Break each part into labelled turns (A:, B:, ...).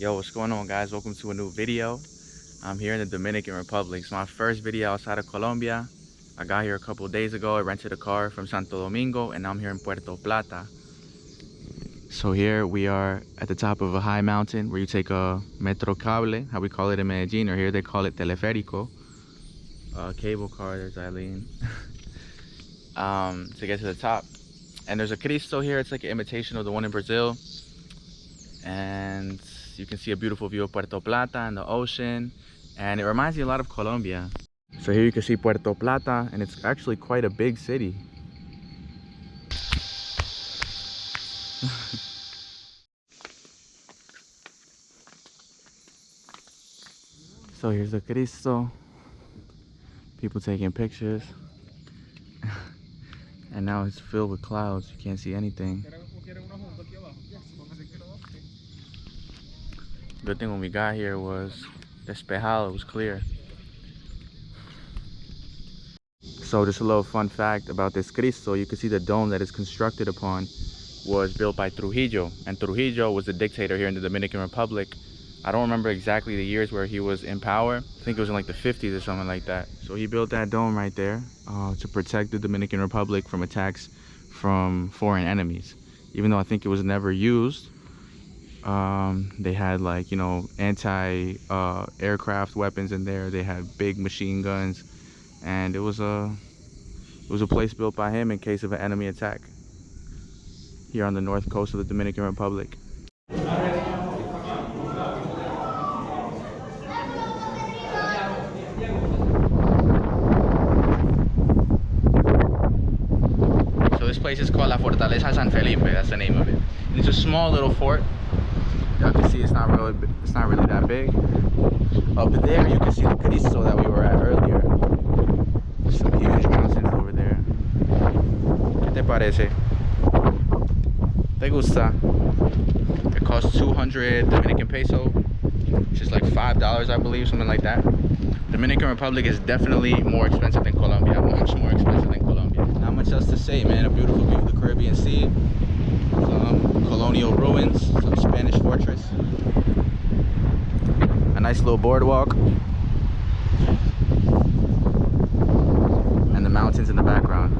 A: Yo, what's going on, guys? Welcome to a new video. I'm here in the Dominican Republic. It's my first video outside of Colombia. I got here a couple of days ago. I rented a car from Santo Domingo and now I'm here in Puerto Plata. So here we are at the top of a high mountain where you take a metro cable, how we call it in Medellin, or here they call it teleférico. Cable car, there's Eileen. To get to the top. And there's a Cristo here. It's like an imitation of the one in Brazil. And you can see a beautiful view of Puerto Plata and the ocean, and it reminds me a lot of Colombia. So here you can see Puerto Plata, and it's actually quite a big city. So here's the Cristo, people taking pictures, and now it's filled with clouds. You can't see anything. Good thing when we got here was despejado, it was clear. So just a little fun fact about this Cristo, you can see the dome that it's constructed upon was built by Trujillo, and Trujillo was the dictator here in the Dominican Republic. I don't remember exactly the years where he was in power. I think it was in like the 50s or something like that. So he built that dome right there to protect the Dominican Republic from attacks from foreign enemies. Even though I think it was never used. They had, like, you know, anti-aircraft weapons in there. They had big machine guns, and it was a place built by him in case of an enemy attack here on the north coast of the Dominican Republic. So this place is called La Fortaleza San Felipe. That's the name of it. It's a small little fort. Y'all can see it's not really that big. Up there you can see the Cristo that we were at earlier. Some huge mountains over there. ¿Qué te parece? ¿Te gusta? It costs 200 Dominican peso, which is like $5, I believe, something like that. Dominican Republic is definitely more expensive than Colombia, much more expensive than Colombia. Not much else to say, man. A beautiful view of the Caribbean Sea. Some colonial ruins, some Spanish fortress, a nice little boardwalk, and the mountains in the background.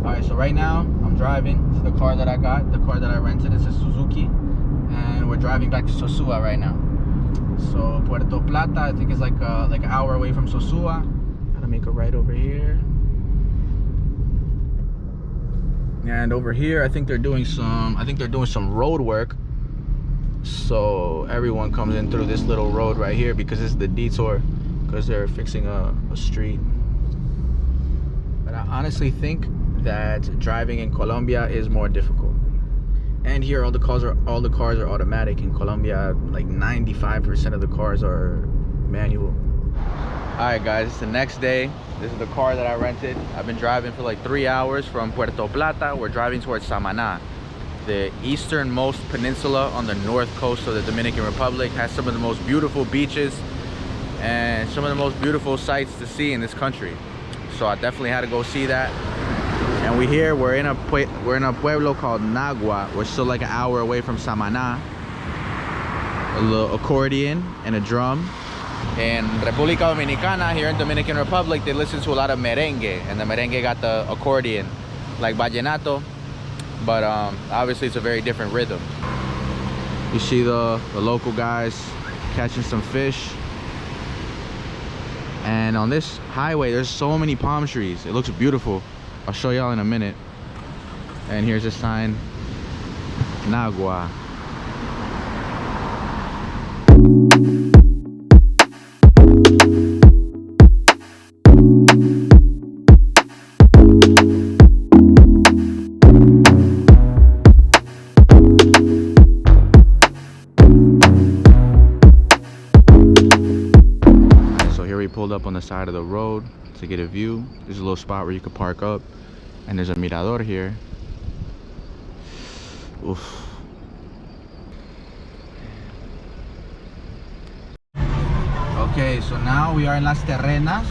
A: Alright, so right now I'm driving. This is the car that I got, the car that I rented. It's a Suzuki, and we're driving back to Sosua right now. So Puerto Plata, I think, is like an hour away from Sosua. Gotta make a right over here. And over here, I think they're doing some road work. So everyone comes in through this little road right here because it's the detour, because they're fixing a street. But I honestly think that driving in Colombia is more difficult. And here all the cars are automatic. In Colombia, like 95% of the cars are manual. Alright guys, it's the next day. This is the car that I rented. I've been driving for like 3 hours from Puerto Plata. We're driving towards Samaná, the easternmost peninsula on the north coast of the Dominican Republic. Has some of the most beautiful beaches and some of the most beautiful sights to see in this country. So I definitely had to go see that. And we're in a pueblo called Nagua. We're still like an hour away from Samaná. A little accordion and a drum. In República Dominicana, here in Dominican Republic, they listen to a lot of merengue, and the merengue got the accordion, like vallenato, but obviously it's a very different rhythm. You see the local guys catching some fish, and on this highway there's so many palm trees. It looks beautiful. I'll show y'all in a minute. And here's a sign, Nagua. Pulled up on the side of the road to get a view. There's a little spot where you could park up, and there's a mirador here. Oof. Okay, so now we are in Las Terrenas.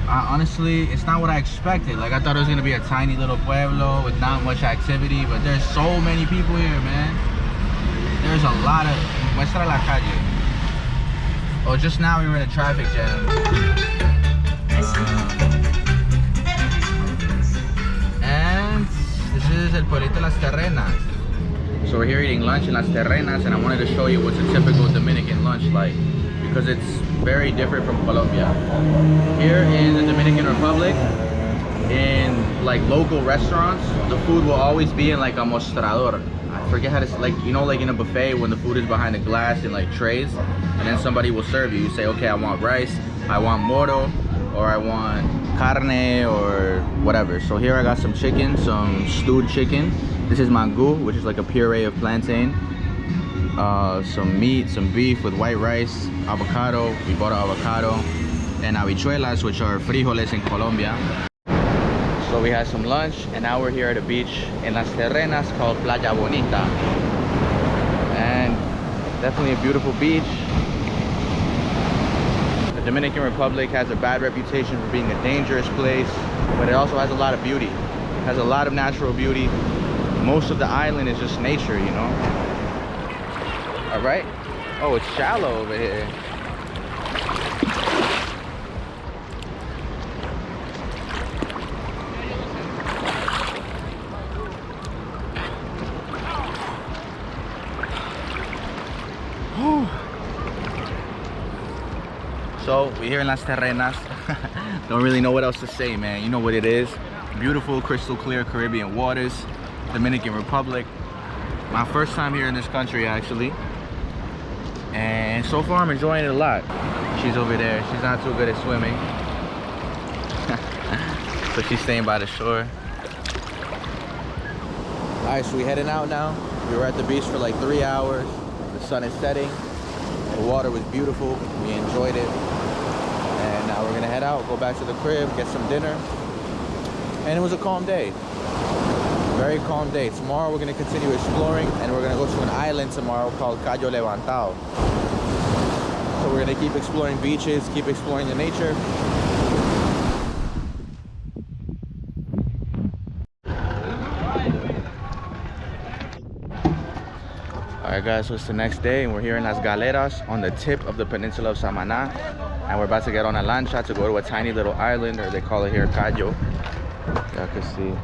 A: Honestly, it's not what I expected. Like, I thought it was gonna be a tiny little pueblo with not much activity, but there's so many people here, man. there's a lot of... Muestra la calle. Oh, just now we were in a traffic jam. And this is El Pueblito de las Terrenas. So we're here eating lunch in Las Terrenas, and I wanted to show you what's a typical Dominican lunch like, because it's very different from Colombia. Here in the Dominican Republic, in like local restaurants, the food will always be in like a mostrador. I forget how to, like, you know, like in a buffet when the food is behind a glass in like trays, and then somebody will serve you. You say, okay, I want rice, I want moro, or I want carne, or whatever. So here I got some chicken, some stewed chicken. This is mango, which is like a puree of plantain. Some meat, some beef with white rice, avocado. We bought an avocado, and habichuelas, which are frijoles in Colombia. So we had some lunch, and now we're here at a beach in Las Terrenas called Playa Bonita. And definitely a beautiful beach. The Dominican Republic has a bad reputation for being a dangerous place, but it also has a lot of beauty. It has a lot of natural beauty. Most of the island is just nature, you know? All right. Oh, it's shallow over here. So we're here in Las Terrenas. Don't really know what else to say, man. You know what it is. Beautiful, crystal clear Caribbean waters. Dominican Republic. My first time here in this country, actually. And so far I'm enjoying it a lot. She's over there. She's not too good at swimming. So she's staying by the shore. Alright, so we're heading out now. We were at the beach for like 3 hours. The sun is setting. The water was beautiful. We enjoyed it. And now we're gonna head out, go back to the crib, get some dinner. And it was a calm day. Very calm day. Tomorrow we're gonna continue exploring, and we're gonna go to an island tomorrow called Cayo Levantado. So we're gonna keep exploring beaches, keep exploring the nature. Alright guys, so it's the next day, and we're here in Las Galeras on the tip of the peninsula of Samaná. And we're about to get on a lancha to go to a tiny little island, or they call it here Cayo. Y'all can see.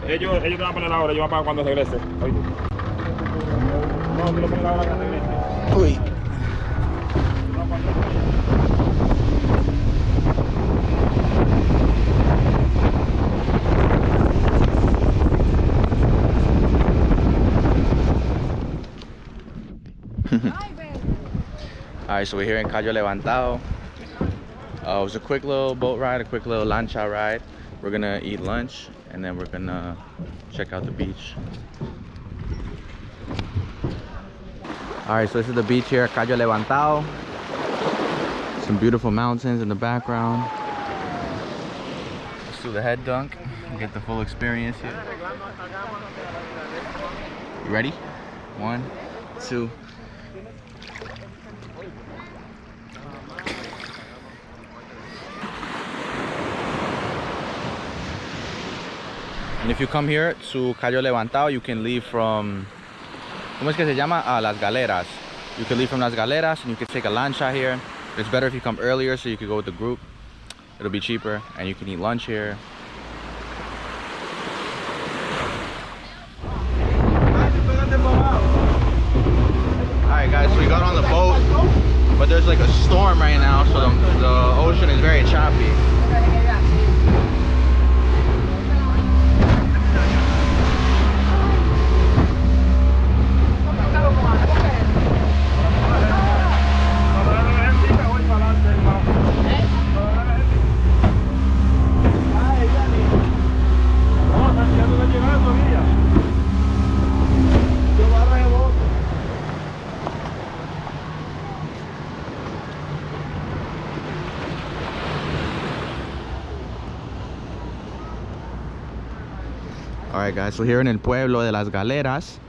B: Ellos te van a poner ahora, yo voy a pagar cuando regrese. No, tú lo pones ahora cuando regrese.
A: Uy. Alright, so we're here in Cayo Levantado. It was a quick little boat ride, a quick little lancha ride. We're gonna eat lunch, and then we're gonna check out the beach. Alright, so this is the beach here at Cayo Levantado. Some beautiful mountains in the background. Let's do the head dunk and get the full experience here. You ready? 1, 2. And if you come here to Cayo Levantado, you can leave from, ¿cómo es que se llama? Las Galeras. You can leave from Las Galeras, and you can take a lancha here. It's better if you come earlier so you can go with the group. It'll be cheaper, and you can eat lunch here. Alright guys, so we got on the boat, but there's like a storm right now, so the ocean is very choppy. Alright guys, so here in El Pueblo de las Galeras,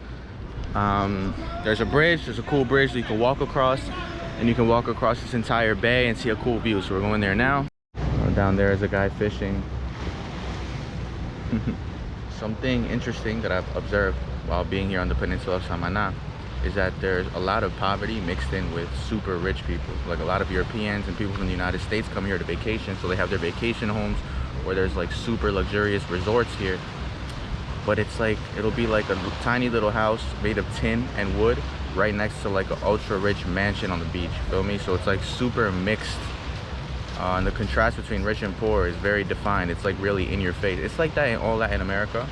A: there's a bridge, there's a cool bridge that you can walk across, and you can walk across this entire bay and see a cool view. So we're going there now. Down there is a guy fishing. Something interesting that I've observed while being here on the peninsula of Samaná is that there's a lot of poverty mixed in with super rich people. Like a lot of Europeans and people from the United States come here to vacation, so they have their vacation homes where there's like super luxurious resorts here. But it's like, it'll be like a tiny little house made of tin and wood right next to like an ultra rich mansion on the beach, feel me? So it's like super mixed. And the contrast between rich and poor is very defined. It's like really in your face. It's like that in all Latin America.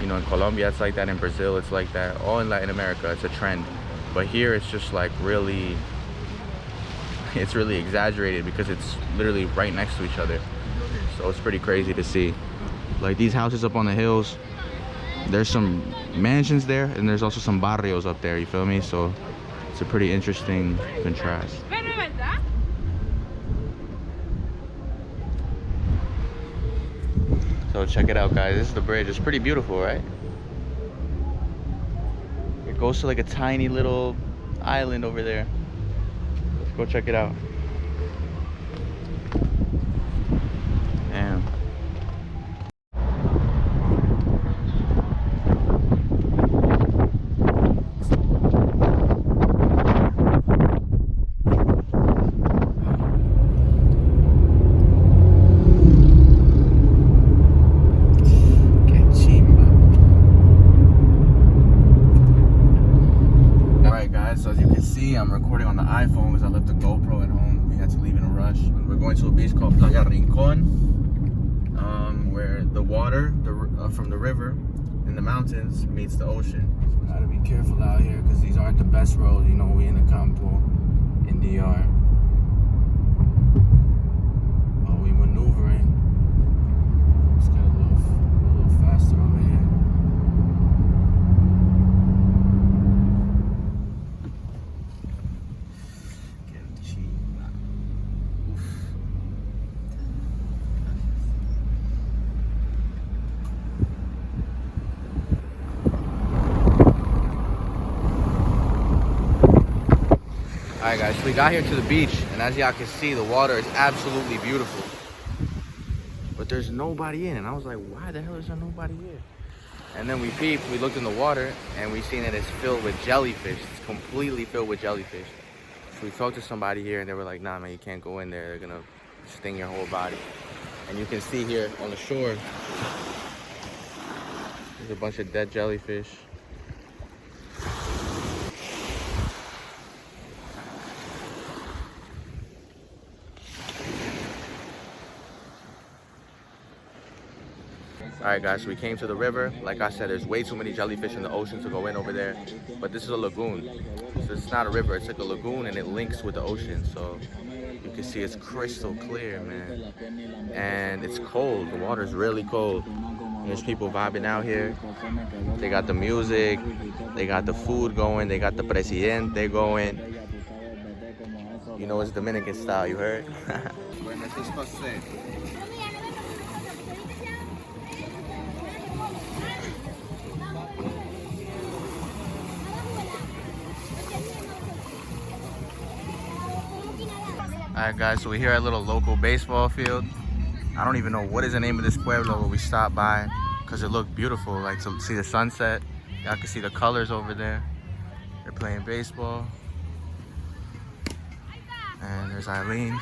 A: You know, in Colombia, it's like that. In Brazil, it's like that. All in Latin America, it's a trend. But here, it's just like really, it's really exaggerated because it's literally right next to each other. So it's pretty crazy to see. Like these houses up on the hills, there's some mansions there, and there's also some barrios up there, you feel me? So it's a pretty interesting contrast. So check it out, guys. This is the bridge. It's pretty beautiful, right? It goes to like a tiny little island over there. Let's go check it out. Damn. I'm recording on the iPhone because I left the GoPro at home. We had to leave in a rush. We're going to a beach called Playa Rincon, where the water from the river in the mountains meets the ocean. Gotta be careful out here because these aren't the best roads. You know, we in the Campo in DR. Oh, we maneuvering. Let's get a little faster over here. Alright guys, so we got here to the beach, and as y'all can see, the water is absolutely beautiful. But there's nobody in, and I was like, why the hell is there nobody here? And then we peeped, we looked in the water, and we seen that it's filled with jellyfish. It's completely filled with jellyfish. So we talked to somebody here, and they were like, nah man, you can't go in there. They're gonna sting your whole body. And you can see here on the shore, there's a bunch of dead jellyfish. Alright guys, so we came to the river. Like I said, there's way too many jellyfish in the ocean to go in over there. But this is a lagoon. So it's not a river, it's like a lagoon, and it links with the ocean. So you can see it's crystal clear, man. And it's cold, the water's really cold. And there's people vibing out here. They got the music, they got the food going, they got the presidente going. You know, it's Dominican style, you heard? Alright guys, so we're here at a little local baseball field. I don't even know what is the name of this pueblo, but we stopped by because it looked beautiful, like to see the sunset. Y'all can see the colors over there. They're playing baseball. And there's Eileen.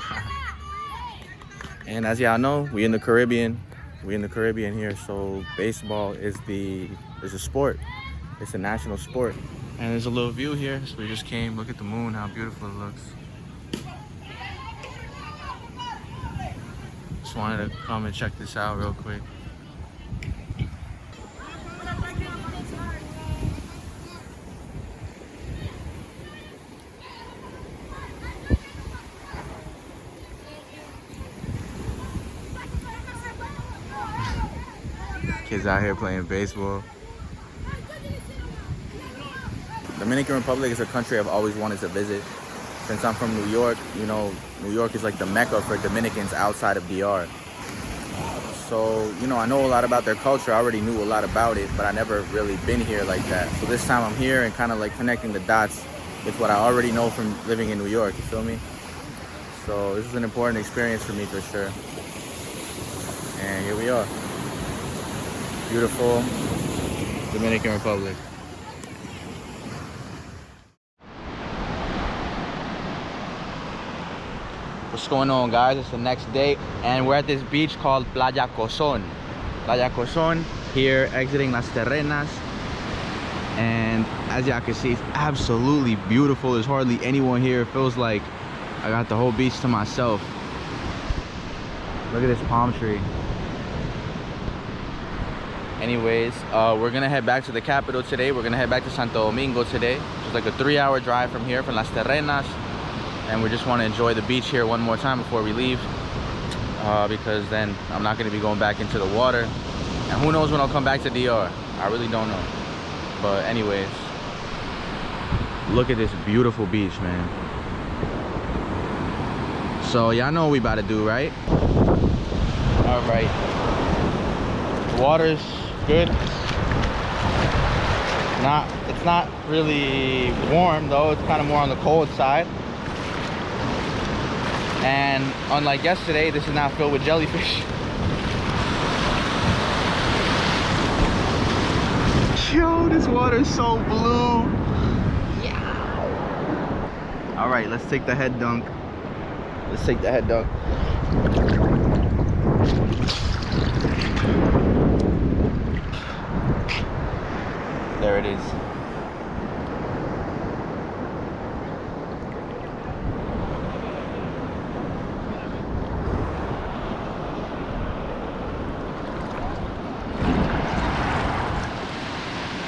A: And as y'all know, we in the Caribbean. We in the Caribbean here, so baseball is a sport. It's a national sport. And there's a little view here, so we just came, look at the moon, how beautiful it looks. Just wanted to come and check this out real quick. Kids out here playing baseball. Dominican Republic is a country I've always wanted to visit. Since I'm from New York, you know, New York is like the mecca for Dominicans outside of DR. So, you know, I know a lot about their culture. I already knew a lot about it, but I never really been here like that. So this time I'm here and kind of like connecting the dots with what I already know from living in New York, you feel me? So this is an important experience for me for sure. And here we are. Beautiful. Dominican Republic. What's going on, guys? It's the next day and we're at this beach called Playa Cozon. Playa Cozon, here exiting Las Terrenas. And as y'all can see, it's absolutely beautiful. There's hardly anyone here. It feels like I got the whole beach to myself. Look at this palm tree. Anyways, we're gonna head back to the capital today. We're gonna head back to Santo Domingo today. It's like a 3-hour drive from here, from Las Terrenas. And we just want to enjoy the beach here one more time before we leave. Because then I'm not gonna be going back into the water. And who knows when I'll come back to DR. I really don't know. But anyways, look at this beautiful beach, man. So y'all know what we about to do, right? All right. The water's good. It's not really warm though. It's kind of more on the cold side. And unlike yesterday, this is not filled with jellyfish. Yo, this water is so blue. Yeah. All right, let's take the head dunk. Let's take the head dunk. There it is.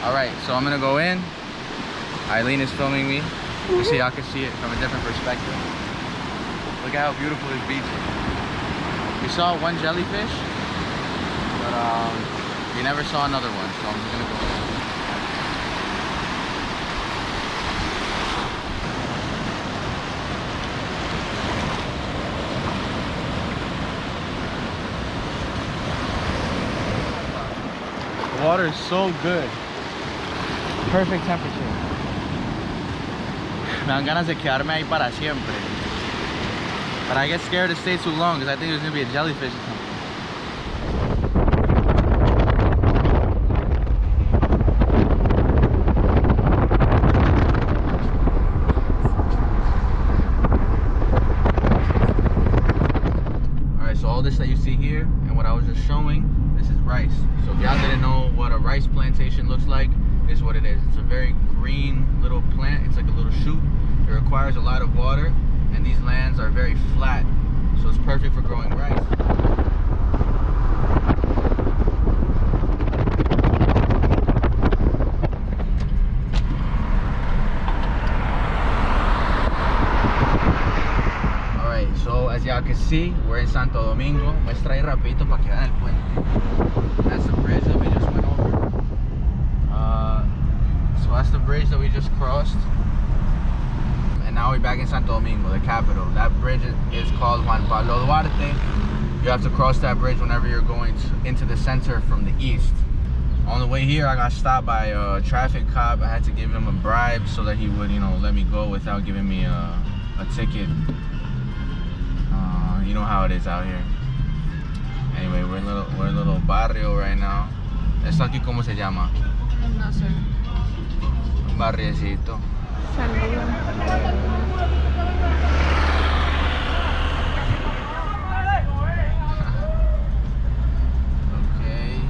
A: All right, so I'm gonna go in. Eileen is filming me, so y'all can see it from a different perspective. Look at how beautiful this beach is. We saw one jellyfish, but we never saw another one, so I'm just gonna go in. The water is so good. Perfect temperature. Me dan ganas de quedarme ahí para siempre. But I get scared to stay too long because I think there's gonna be a jellyfish or something. Alright, so all this that you see here and what I was just showing, this is rice. So if y'all didn't know what a rice plantation looks like, this is what it is. It's a very green little plant. It's like a little shoot. It requires a lot of water, and these lands are very flat, so it's perfect for growing rice. Alright, so as y'all can see, we're in Santo Domingo. Muestra ahí rapidito para que vean el puente. That's the bridge that we just went over. So that's the bridge that we just crossed. And now we're back in Santo Domingo, the capital. That bridge is called Juan Pablo Duarte. You have to cross that bridge whenever you're going into the center from the east. On the way here, I got stopped by a traffic cop. I had to give him a bribe so that he would, let me go without giving me a ticket. You know how it is out here. Anyway, we're in a little barrio right now. ¿Esto aquí cómo se llama?
C: No sé.
A: Un barriecito. Okay.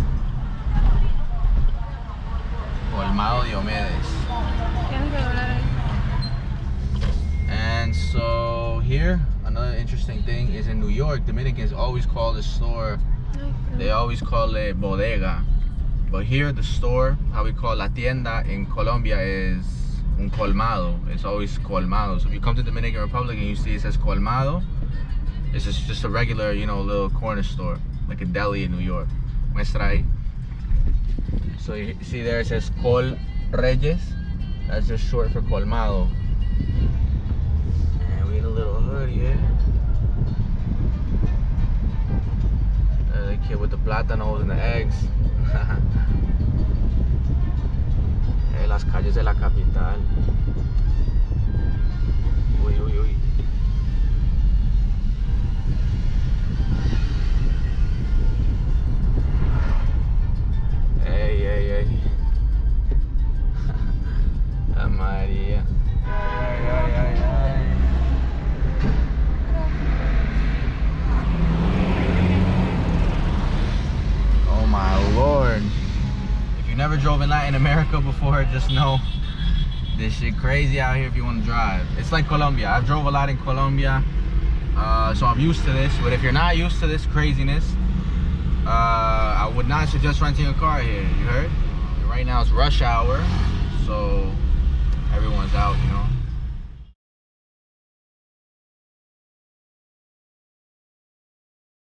A: Colmado Diomedes. And so here, another interesting thing is in New York, Dominicans always call the store, they always call it bodega. But here, the store, how we call la tienda in Colombia is un colmado. It's always colmado. So if you come to Dominican Republic and you see it says colmado, this is just a regular, little corner store, like a deli in New York. Muestra ahí. So you see there it says Col Reyes. That's just short for colmado. And we in a little hood here. The kid with the plátanos and the eggs. Las calles de la capital. Uy, uy, uy. Hey, hey, hey. never drove in Latin America before, just know this shit crazy out here if you want to drive. It's like Colombia. I've drove a lot in Colombia, so I'm used to this. But if you're not used to this craziness, I would not suggest renting a car here. You heard? Right now it's rush hour, so everyone's out, you know.